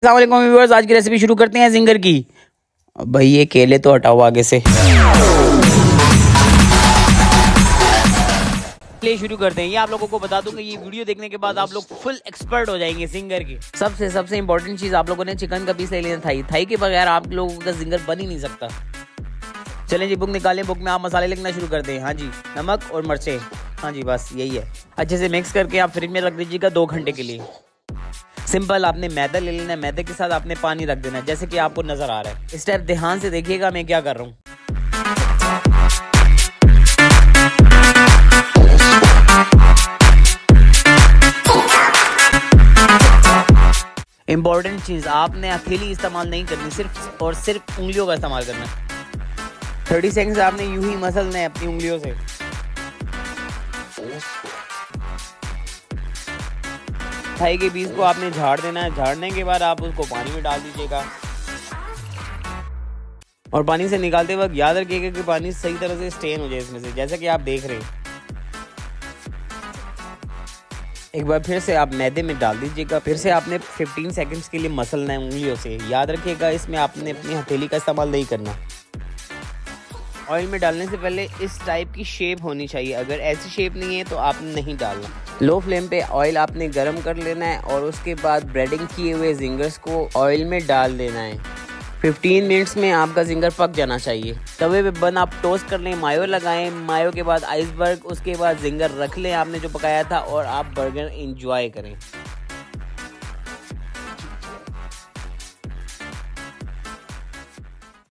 अस्सलाम वालेकुम व्यूअर्स, आज की रेसिपी शुरू करते हैं जिंगर की। भाई ये केले तो हटाओ आगे से, ले शुरू करते हैं। ये आप लोगों को बता दूं कि ये वीडियो देखने के बाद आप लोग फुल एक्सपर्ट हो जाएंगे जिंगर की। सबसे इंपॉर्टेंट चीज, आप लोगों ने चिकन का पीस ले लेना। थाई के बगैर आप लोगों का जिंगर बन ही नहीं सकता। चलें जी, बुक निकालें। बुक में आप मसाले लिखना शुरू कर दें। हाँ जी, नमक और मिर्चें। हाँ जी, बस यही है। अच्छे से मिक्स करके आप फ्रिज में रख दीजिएगा 2 घंटे के लिए। सिंपल, आपने मैदा ले लेना है। मैदे के साथ आपने पानी रख देना है, जैसे कि आपको नजर आ रहा है। इस टाइप ध्यान से देखिएगा मैं क्या कर रहा हूँ। इंपॉर्टेंट चीज, आपने हथेली इस्तेमाल नहीं करनी, सिर्फ और सिर्फ उंगलियों का इस्तेमाल करना है। 30 सेकंड आपने यूं ही मसलना है अपनी उंगलियों से। थाई के बीज को आपने झाड़ देना है। झाड़ने के बाद आप उसको पानी में डाल दीजिएगा, और पानी से निकालते वक्त याद रखिएगा कि पानी सही तरह से स्टेन हो जाए इसमें से, जैसा कि आप देख रहे हैं। एक बार फिर से आप मैदे में डाल दीजिएगा। फिर से आपने 15 सेकंड्स के लिए मसलना है उंगलियों से। याद रखिएगा, इसमें आपने अपनी हथेली का इस्तेमाल नहीं करना। ऑयल में डालने से पहले इस टाइप की शेप होनी चाहिए। अगर ऐसी शेप नहीं है तो आपने नहीं डालना। लो फ्लेम पे ऑयल आपने गर्म कर लेना है, और उसके बाद ब्रेडिंग किए हुए जिंगर्स को ऑयल में डाल देना है। 15 मिनट्स में आपका जिंगर पक जाना चाहिए। तवे पे बन आप टोस्ट कर लें, मायो लगाएं। मायो के बाद आइसबर्ग, उसके बाद जिंगर रख लें आपने जो पकाया था, और आप बर्गर एंजॉय करें।